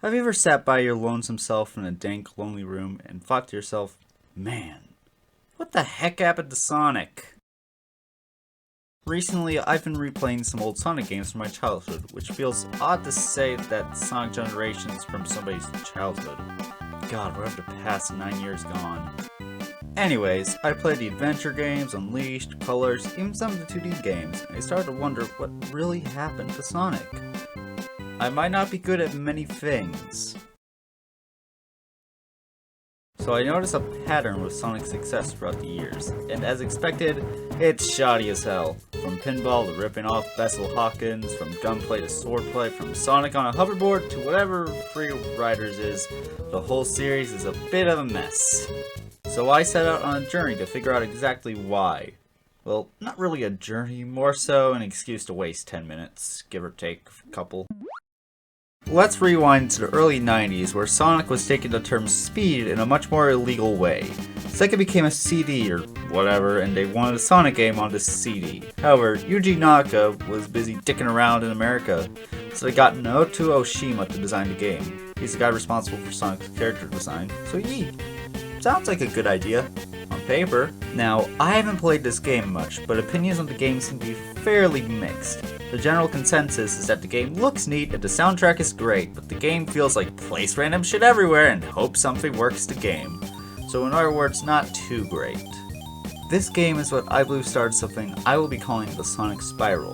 Have you ever sat by your lonesome self in a dank, lonely room and thought to yourself, man, what the heck happened to Sonic? Recently, I've been replaying some old Sonic games from my childhood, which feels odd to say that Sonic Generations from somebody's childhood. God, we're up to past 9 years gone. Anyways, I played the adventure games, Unleashed, Colors, even some of the 2D games, and I started to wonder what really happened to Sonic. I might not be good at many things. So I noticed a pattern with Sonic's success throughout the years, and as expected, it's shoddy as hell. From pinball to ripping off Bessel Hawkins, from gunplay to swordplay, from Sonic on a hoverboard to whatever Free Riders is, the whole series is a bit of a mess. So I set out on a journey to figure out exactly why. Well, not really a journey, more so an excuse to waste 10 minutes, give or take a couple. Let's rewind to the early 90s where Sonic was taking the term speed in a much more illegal way. Sega became a CD or whatever and they wanted a Sonic game on this CD. However, Yuji Naka was busy dicking around in America, so they got Naoto Oshima to design the game. He's the guy responsible for Sonic's character design, so sounds like a good idea. On paper. Now, I haven't played this game much, but opinions on the game seem to be fairly mixed. The general consensus is that the game looks neat and the soundtrack is great, but the game feels like place random shit everywhere and hope something works the game. So in other words, not too great. This game is what I believe started something I will be calling the Sonic Spiral.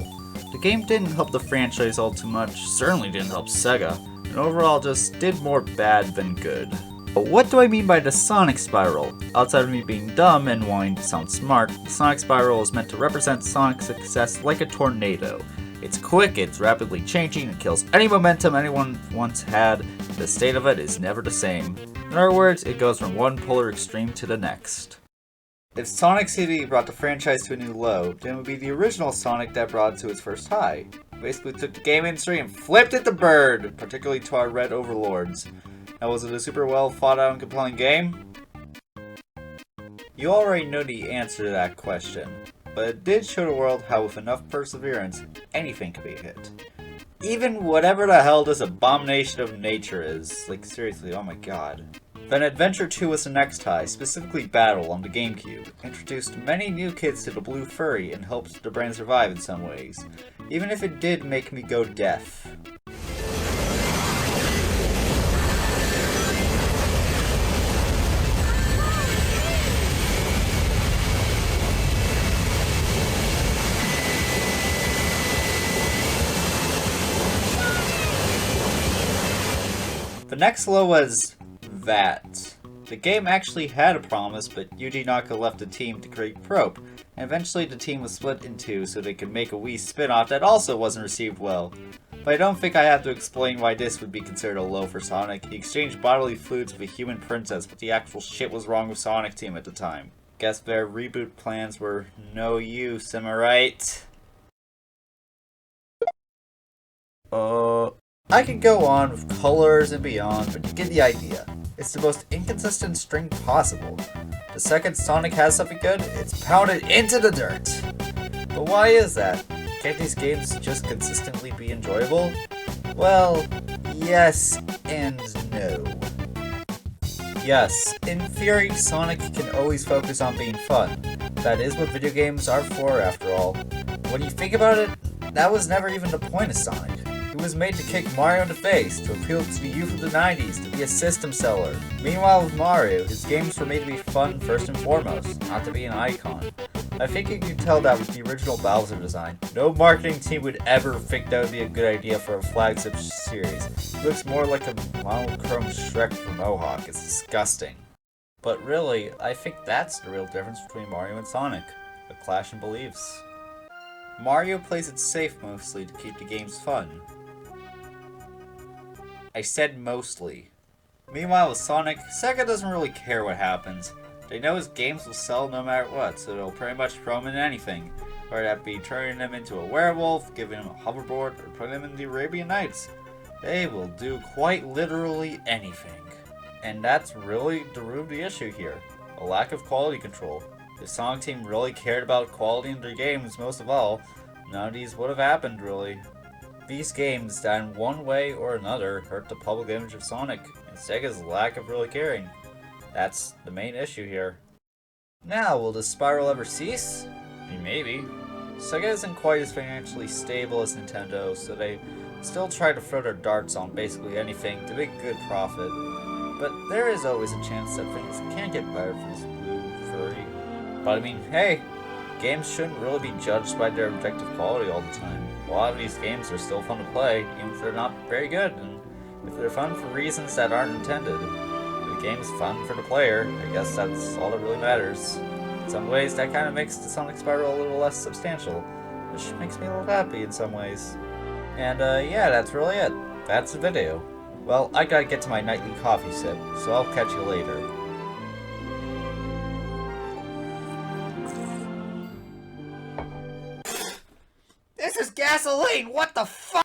The game didn't help the franchise all too much, certainly didn't help Sega, and overall just did more bad than good. But what do I mean by the Sonic Spiral? Outside of me being dumb and wanting to sound smart, the Sonic Spiral is meant to represent Sonic's success like a tornado. It's quick, it's rapidly changing, it kills any momentum anyone once had, the state of it is never the same. In other words, it goes from one polar extreme to the next. If Sonic CD brought the franchise to a new low, then it would be the original Sonic that brought it to its first high. Basically took the game industry and flipped it the bird, particularly to our red overlords. Now, was it a super well thought out and compelling game? You already know the answer to that question, but it did show the world how with enough perseverance, anything can be a hit. Even whatever the hell this abomination of nature is. Like seriously, oh my god. Then Adventure 2 was the next high, specifically Battle on the GameCube. Introduced many new kids to the Blue Furry and helped the brand survive in some ways, even if it did make me go deaf. The next low was that. The game actually had a promise, but Yuji Naka left the team to create Probe, and eventually the team was split in two so they could make a Wii spin-off that also wasn't received well. But I don't think I have to explain why this would be considered a low for Sonic. He exchanged bodily fluids with a human princess, but the actual shit was wrong with Sonic Team at the time. Guess their reboot plans were no use, am I right? I could go on with Colors and beyond, but you get the idea. It's the most inconsistent string possible. The second Sonic has something good, it's pounded into the dirt. But why is that? Can't these games just consistently be enjoyable? Well, yes and no. Yes, in theory, Sonic can always focus on being fun. That is what video games are for, after all. When you think about it, that was never even the point of Sonic. He was made to kick Mario in the face, to appeal to the youth of the 90s, to be a system seller. Meanwhile with Mario, his games were made to be fun first and foremost, not to be an icon. I think you can tell that with the original Bowser design. No marketing team would ever think that would be a good idea for a flagship series. It looks more like a monochrome Shrek for Mohawk. It's disgusting. But really, I think that's the real difference between Mario and Sonic. A clash in beliefs. Mario plays it safe mostly to keep the games fun. I said mostly. Meanwhile with Sonic, Sega doesn't really care what happens. They know his games will sell no matter what, so they'll pretty much throw him in anything. Whether that be turning him into a werewolf, giving him a hoverboard, or putting him in the Arabian Nights. They will do quite literally anything. And that's really the root of the issue here. A lack of quality control. If Sonic Team really cared about quality in their games most of all, none of these would have happened really. these games that in one way or another hurt the public image of Sonic and Sega's lack of really caring. That's the main issue here. Now, will this spiral ever cease? Maybe. Sega isn't quite as financially stable as Nintendo, so they still try to throw their darts on basically anything to make good profit. But there is always a chance that things can get better for this blue furry. But I mean, hey, games shouldn't really be judged by their objective quality all the time. A lot of these games are still fun to play, even if they're not very good, and if they're fun for reasons that aren't intended. If the game's fun for the player, I guess that's all that really matters. In some ways, that kind of makes the Sonic Spiral a little less substantial, which makes me a little happy in some ways. And yeah, that's really it. That's the video. Well, I gotta get to my nightly coffee sip, so I'll catch you later. This is gasoline! What the fuck?